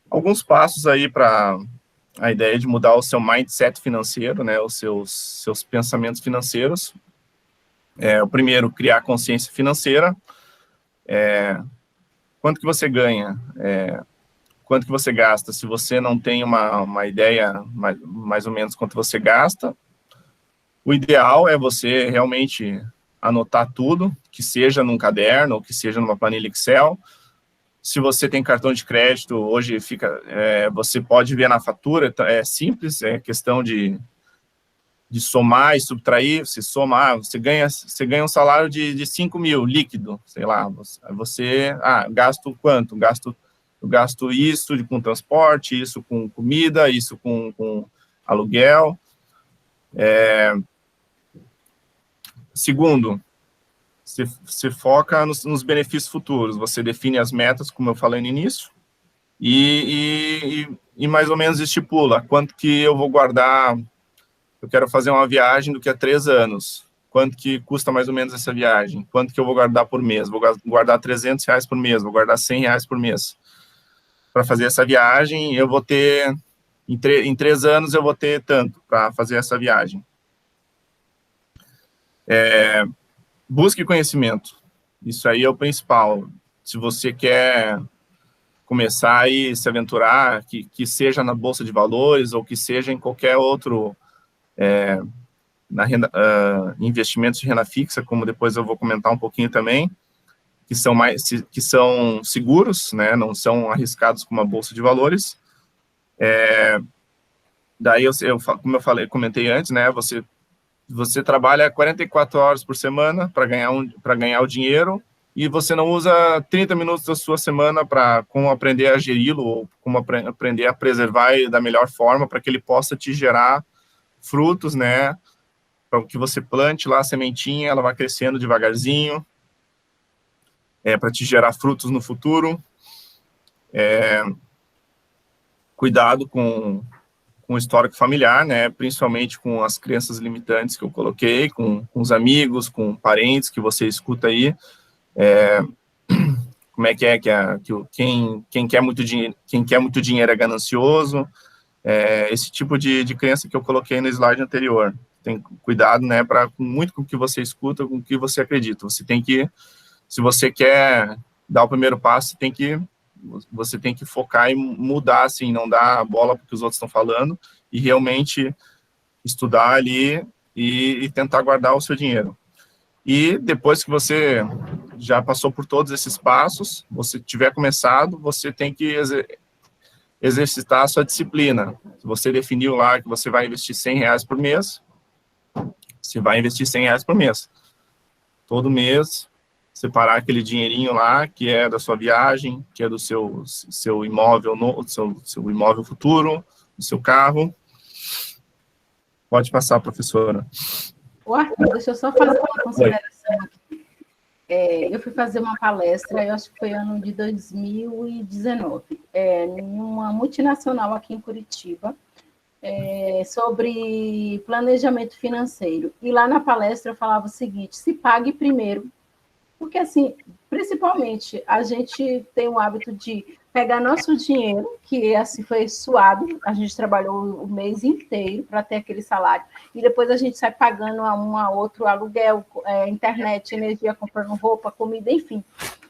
alguns passos aí para a ideia de mudar o seu mindset financeiro, né, os seus pensamentos financeiros. O primeiro, criar consciência financeira. Quanto que você ganha? Quanto que você gasta? Se você não tem uma ideia mais ou menos quanto você gasta, o ideal é você realmente anotar tudo, que seja num caderno ou que seja numa planilha Excel. Se você tem cartão de crédito, hoje você pode ver na fatura, é simples, é questão de somar e subtrair. Você soma, você ganha um salário de 5 mil líquido, sei lá, gasto quanto? Eu gasto isso com transporte, isso com comida, isso com aluguel. Segundo, você foca nos benefícios futuros, você define as metas, como eu falei no início, e mais ou menos estipula quanto que eu vou guardar. Eu quero fazer uma viagem daqui a 3 anos. Quanto que custa mais ou menos essa viagem? Quanto que eu vou guardar por mês? Vou guardar R$300 por mês, vou guardar R$100 por mês. Para fazer essa viagem, eu vou ter, em 3 anos, eu vou ter tanto para fazer essa viagem. Busque conhecimento. Isso aí é o principal. Se você quer começar e se aventurar, que seja na Bolsa de Valores ou que seja em qualquer outro investimentos de renda fixa, como depois eu vou comentar um pouquinho também, que são seguros, né, não são arriscados como a Bolsa de Valores. Daí, como eu comentei antes, né, você trabalha 44 horas por semana para ganhar o dinheiro, e você não usa 30 minutos da sua semana para como aprender a geri-lo, ou como aprender a preservar ele da melhor forma, para que ele possa te gerar frutos, né, para que você plante lá a sementinha, ela vai crescendo devagarzinho, para te gerar frutos no futuro. Cuidado com o histórico familiar, né, principalmente com as crenças limitantes que eu coloquei, com os amigos, com parentes que você escuta aí. Como é que quem quer muito dinheiro é ganancioso, esse tipo de crença que eu coloquei no slide anterior. Tem cuidado, né, muito com o que você escuta, com o que você acredita. Se você quer dar o primeiro passo, você tem que focar e mudar, assim, não dar a bola porque os outros estão falando, e realmente estudar ali e tentar guardar o seu dinheiro. E depois que você já passou por todos esses passos, você tiver começado, você tem que exercitar a sua disciplina. Se você definiu lá que você vai investir R$100 por mês, você vai investir R$100 por mês. Todo mês, separar aquele dinheirinho lá, que é da sua viagem, que é do seu imóvel, seu imóvel futuro, do seu carro. Pode passar, professora. Arthur, deixa eu só fazer uma consideração aqui. Eu fui fazer uma palestra, eu acho que foi ano de 2019, em uma multinacional aqui em Curitiba, sobre planejamento financeiro. E lá na palestra eu falava o seguinte: se pague primeiro. Porque, assim, principalmente, a gente tem o hábito de pegar nosso dinheiro, que assim foi suado, a gente trabalhou o mês inteiro para ter aquele salário, e depois a gente sai pagando a outro aluguel, internet, energia, comprando roupa, comida, enfim.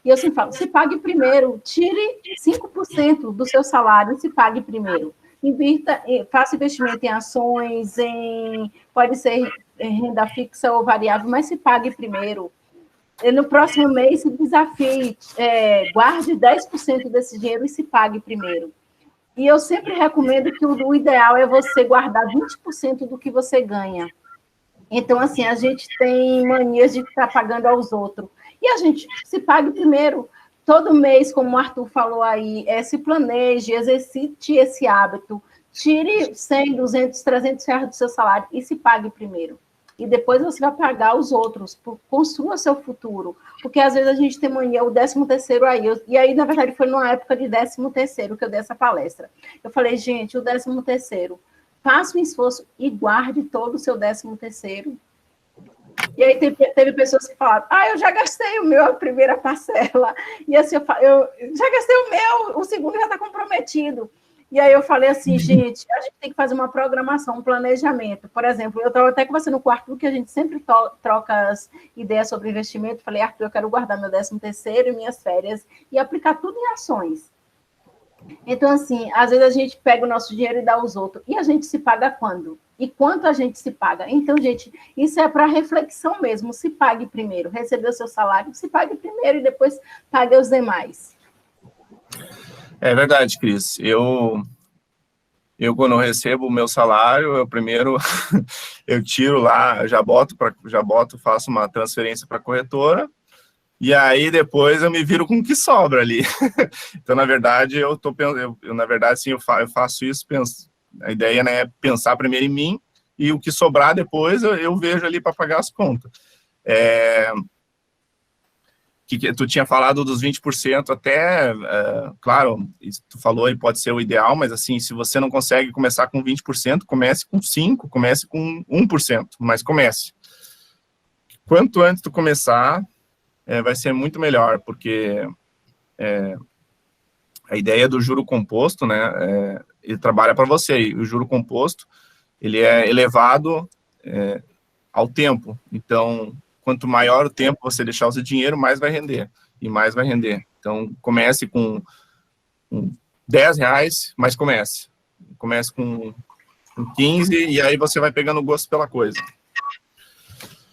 E eu sempre falo, se pague primeiro, tire 5% do seu salário e se pague primeiro. Invirta, faça investimento em ações, pode ser renda fixa ou variável, mas se pague primeiro. No próximo mês, se desafie, guarde 10% desse dinheiro e se pague primeiro. E eu sempre recomendo que o ideal é você guardar 20% do que você ganha. Então, assim, a gente tem manias de estar pagando aos outros. E a gente se pague primeiro. Todo mês, como o Arthur falou aí, se planeje, exercite esse hábito. Tire 100, 200, 300 reais do seu salário e se pague primeiro. E depois você vai pagar os outros, construa seu futuro, porque às vezes a gente tem mania, o 13º aí, e aí, na verdade, foi numa época de 13º que eu dei essa palestra. Eu falei, gente, o 13º, faça um esforço e guarde todo o seu 13º. E aí teve pessoas que falaram, eu já gastei a primeira parcela, e assim, eu já gastei o meu, o segundo já está comprometido. comprometido. E aí eu falei assim, gente, a gente tem que fazer uma programação, um planejamento. Por exemplo, eu estava até conversando com o Arthur, que a gente sempre troca as ideias sobre investimento. Falei, Arthur, eu quero guardar meu 13º e minhas férias e aplicar tudo em ações. Então, assim, às vezes a gente pega o nosso dinheiro e dá aos outros. E a gente se paga quando? E quanto a gente se paga? Então, gente, isso é para reflexão mesmo. Se pague primeiro. Recebeu seu salário, se pague primeiro e depois pague os demais. É verdade, Cris. Eu quando eu recebo o meu salário, eu primeiro eu tiro lá, já boto, faço uma transferência para a corretora, e aí depois eu me viro com o que sobra ali. Então, na verdade, na verdade, sim, eu faço isso, a ideia, né, é pensar primeiro em mim, e o que sobrar depois eu vejo ali para pagar as contas. Que tu tinha falado dos 20% até, claro, isso tu falou aí pode ser o ideal, mas assim, se você não consegue começar com 20%, comece com 5%, comece com 1%, mas comece. Quanto antes tu começar, vai ser muito melhor, porque a ideia do juro composto, né, ele trabalha para você, e o juro composto, ele é elevado ao tempo, então quanto maior o tempo você deixar o seu dinheiro, mais vai render, e mais vai render. Então, comece com R$10, mas comece com 15, e aí você vai pegando gosto pela coisa.